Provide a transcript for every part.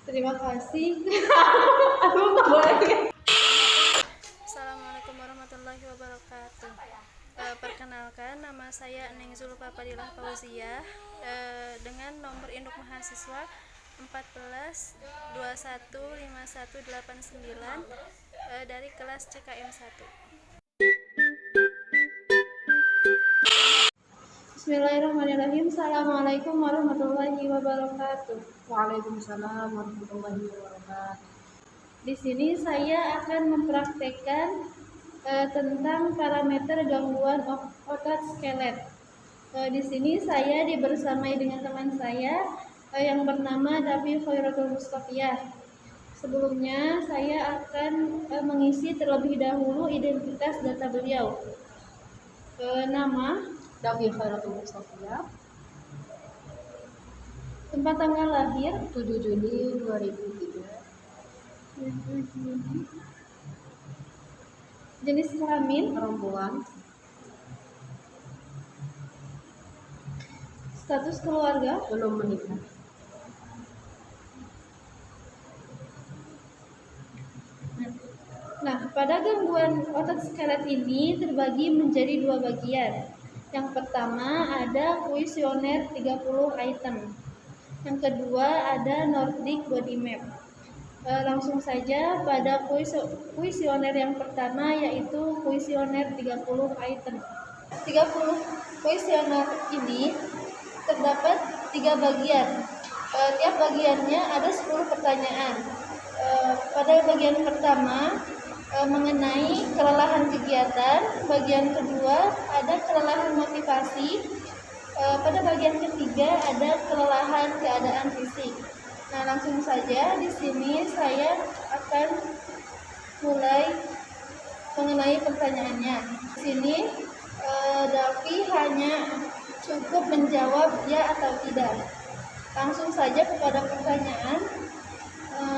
Terima kasih. Aku nggak boleh. Assalamualaikum warahmatullahi wabarakatuh. Perkenalkan, nama saya Neng Zulfa Fadilah Fauzia, dengan nomor induk mahasiswa 14 21 5189, dari kelas CKM 1. Bismillahirrahmanirrahim. Assalamualaikum warahmatullahi wabarakatuh. Waalaikumsalam warahmatullahi wabarakatuh. Di sini saya akan mempraktekkan tentang parameter gangguan otot skelet. Di sini saya dibersamai dengan teman saya yang bernama Davi Khairatul Mustafiyah. Sebelumnya saya akan mengisi terlebih dahulu identitas data beliau. Nama, Davi Khairatul Mustafiyah, tempat tanggal lahir 7 Juni 2003, jenis kelamin, perempuan, status keluarga, belum menikah. Nah, pada gangguan otot skelet ini terbagi menjadi dua bagian. Yang pertama ada kuesioner 30 item. Yang kedua ada Nordic Body Map. Langsung saja pada kuesioner yang pertama, yaitu kuesioner 30 item. 30 kuesioner ini terdapat 3 bagian. Tiap bagiannya ada 10 pertanyaan. Pada bagian pertama mengenai kelelahan kegiatan, bagian kedua ada kelelahan motivasi, pada bagian ketiga ada kelelahan keadaan fisik. Nah, langsung saja di sini saya akan mulai mengenai pertanyaannya. Di sini Davi hanya cukup menjawab ya atau tidak. Langsung saja kepada pertanyaan.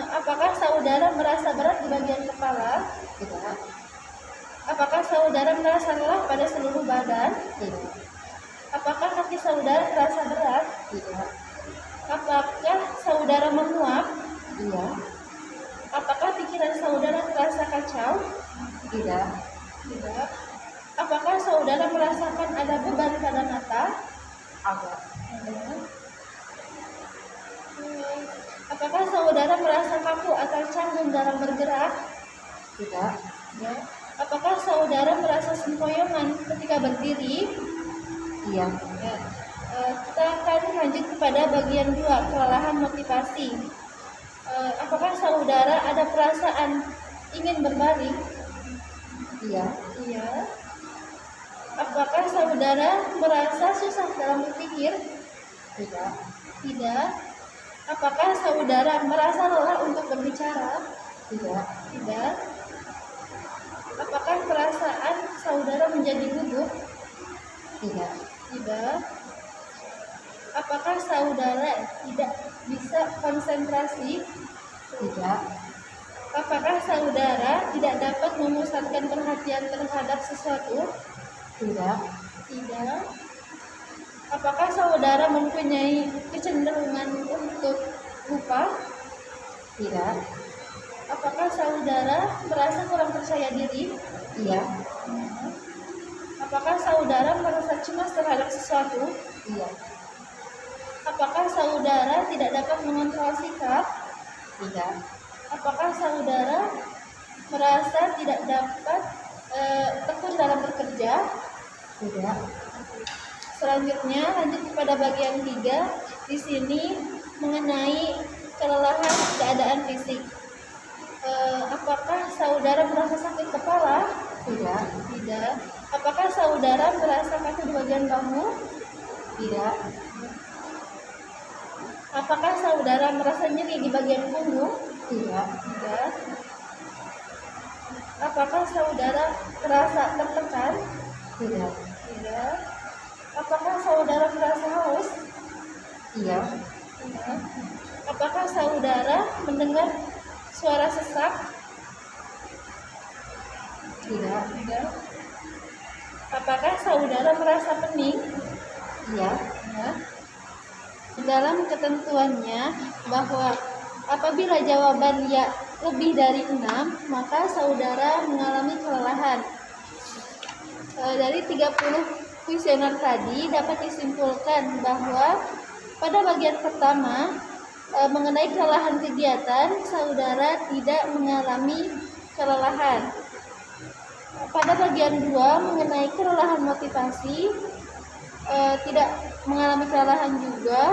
Apakah saudara merasa berat di bagian kepala? Tidak. Apakah saudara merasa lelah pada seluruh badan? Tidak. Apakah kaki saudara terasa berat? Tidak. Apakah saudara menguap? Iya. Apakah pikiran saudara terasa kacau? Tidak. Tidak. Apakah saudara merasakan ada beban pada mata? Ada. Apakah saudara merasa kaku atau canggung dalam bergerak? Tidak. Ya. Apakah saudara merasa sempoyongan ketika berdiri? Iya. Ya. Kita akan lanjut kepada bagian 2, kelelahan motivasi. Apakah saudara ada perasaan ingin berbaring? Iya. Iya. Apakah saudara merasa susah dalam berpikir? Tidak. Tidak. Apakah saudara merasa lelah untuk berbicara? Tidak. Tidak. Apakah perasaan saudara menjadi gugup? Tidak. Tidak. Apakah saudara tidak bisa konsentrasi? Tidak. Apakah saudara tidak dapat memusatkan perhatian terhadap sesuatu? Tidak. Tidak. Apakah saudara mempunyai kecenderungan untuk lupa? Tidak. Apakah saudara merasa kurang percaya diri? Iya. Apakah saudara merasa cemas terhadap sesuatu? Iya. Apakah saudara tidak dapat mengontrol sikap? Tidak. Apakah saudara merasa tidak dapat tekun dalam bekerja? Tidak. Selanjutnya lanjut kepada bagian 3. Di sini mengenai kelelahan keadaan fisik. Apakah saudara merasa sakit kepala? Tidak. Tidak. Apakah saudara merasa kaku di bagian bahu? Tidak. Apakah saudara merasa nyeri di bagian punggung? Tidak. Tidak. Apakah saudara merasa tertekan? Tidak. Tidak. Apakah saudara merasa haus? Iya. Tidak. Apakah saudara mendengar suara sesak? Tidak. Tidak. Apakah saudara merasa pening? Iya. Ya. Dalam ketentuannya bahwa Apabila jawaban ya lebih dari 6, maka saudara mengalami kelelahan. Dari 30 kuesioner tadi dapat disimpulkan bahwa pada bagian pertama mengenai kelelahan kegiatan, saudara tidak mengalami kelelahan. Pada bagian 2 mengenai kelelahan motivasi, tidak mengalami kelelahan juga.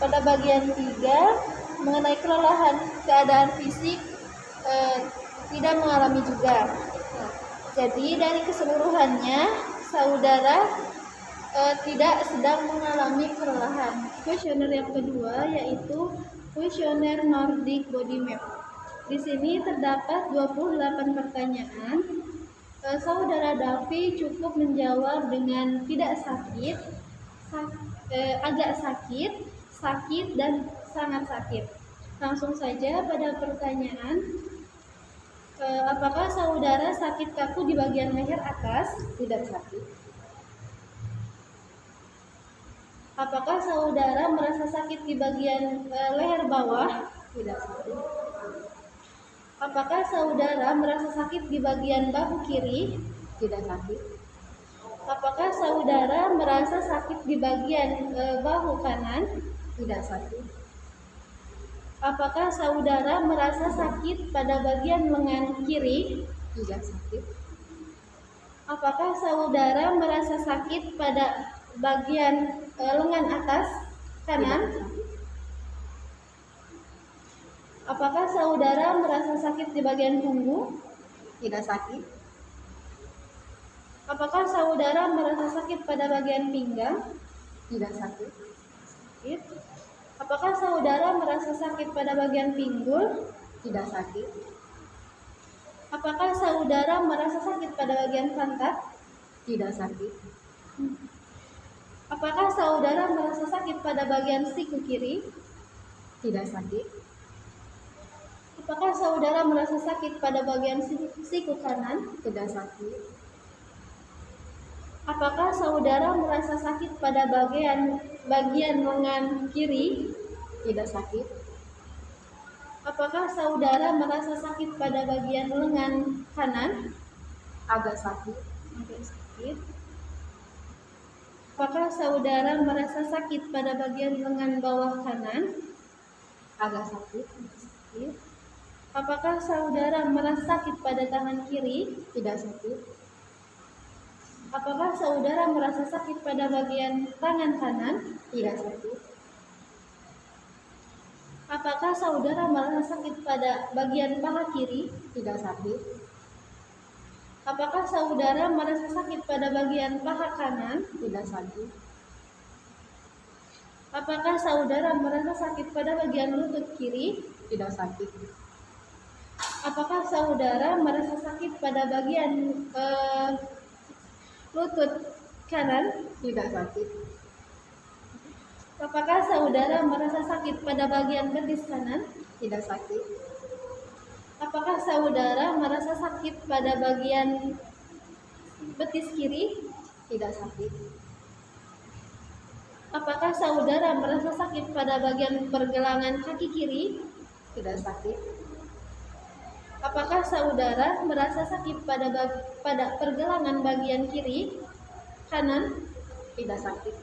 Pada bagian 3 mengenai kelelahan keadaan fisik, tidak mengalami juga. Jadi dari keseluruhannya saudara tidak sedang mengalami kelelahan. Kuesioner yang kedua yaitu kuesioner Nordic Body Map. Di sini terdapat 28 pertanyaan. Saudara Davi cukup menjawab dengan tidak sakit, agak sakit, sakit, dan sangat sakit. Langsung saja pada pertanyaan, apakah saudara sakit kaku di bagian leher atas? Tidak sakit. Apakah saudara merasa sakit di bagian leher bawah? Tidak sakit. Apakah saudara merasa sakit di bagian bahu kiri? Tidak sakit. Apakah saudara merasa sakit di bagian bahu kanan? Tidak sakit. Apakah saudara merasa sakit pada bagian lengan kiri? Tidak sakit. Apakah saudara merasa sakit pada bagian lengan atas kanan? Tidak sakit. Apakah saudara merasa sakit di bagian punggung? Tidak sakit. Apakah saudara merasa sakit pada bagian pinggang? Tidak sakit. Sakit. Apakah saudara merasa sakit pada bagian pinggul? Tidak sakit. Apakah saudara merasa sakit pada bagian pantat? Tidak sakit. Apakah saudara merasa sakit pada bagian siku kiri? Tidak sakit. Apakah saudara merasa sakit pada bagian siku kanan? Tidak sakit. Apakah saudara merasa sakit pada bagian lengan kiri? Tidak sakit. Apakah saudara merasa sakit pada bagian lengan kanan? Agak sakit. Agak sakit. Apakah saudara merasa sakit pada bagian lengan bawah kanan? Agak sakit. Sakit. Apakah saudara merasa sakit pada tangan kiri? Tidak sakit. Apakah saudara merasa sakit pada bagian tangan kanan? Tidak sakit. Apakah saudara merasa sakit pada bagian paha kiri? Tidak sakit. Apakah saudara merasa sakit pada bagian paha kanan? Tidak sakit. Apakah saudara merasa sakit pada bagian lutut kiri? Tidak sakit. Apakah saudara merasa sakit pada bagian lutut kanan? Tidak sakit. Apakah saudara merasa sakit pada bagian betis kanan? Tidak sakit. Apakah saudara merasa sakit pada bagian betis kiri? Tidak sakit. Apakah saudara merasa sakit pada bagian pergelangan kaki kiri? Tidak sakit. Apakah saudara merasa sakit pada pergelangan bagian kiri, kanan? Tidak sakit.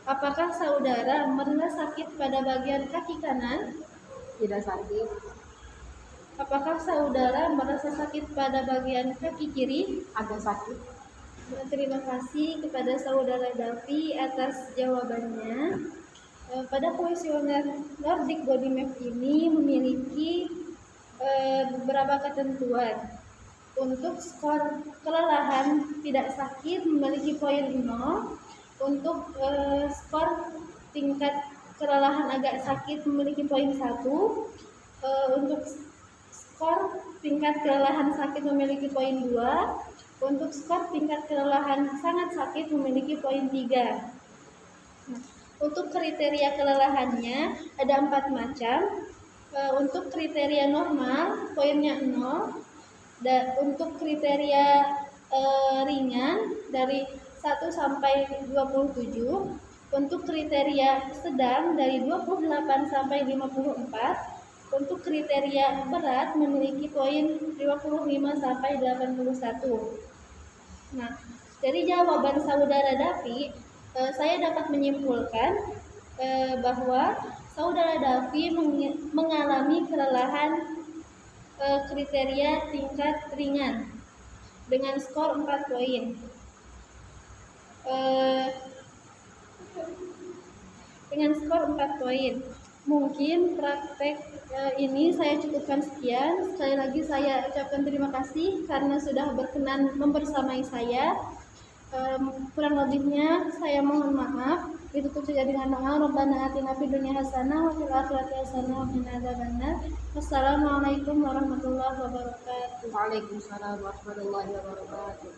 Apakah saudara merasa sakit pada bagian kaki kanan? Tidak sakit. Apakah saudara merasa sakit pada bagian kaki kiri? Agak sakit. Terima kasih kepada saudara Davi atas jawabannya. Pada kuesioner Nordic Body Map ini memiliki beberapa ketentuan. Untuk skor kelelahan tidak sakit memiliki poin 0. Untuk skor tingkat kelelahan agak sakit memiliki poin 1. Untuk skor tingkat kelelahan sakit memiliki poin 2. Untuk skor tingkat kelelahan sangat sakit memiliki poin 3. Untuk kriteria kelelahannya ada 4 macam. Untuk kriteria normal poinnya 0. Dan untuk kriteria ringan dari 1 sampai 27. Untuk kriteria sedang dari 28 sampai 54. Untuk kriteria berat memiliki poin 55 sampai 81. Nah, dari jawaban saudara Davi, saya dapat menyimpulkan bahwa saudara Davi mengalami kelelahan kriteria tingkat ringan dengan skor 4 poin. Dengan skor 4 poin. Mungkin praktek ini saya cukupkan sekian. Sekali lagi saya ucapkan terima kasih karena sudah berkenan membersamai saya. Kurang lebihnya saya mohon maaf. Ditutup saja dengan doa. Rabbana atina fid dunya hasanah wa fil akhirati hasanah wa qina adzabannar. Wassalamualaikum warahmatullahi wabarakatuh. Waalaikumsalam warahmatullahi wabarakatuh.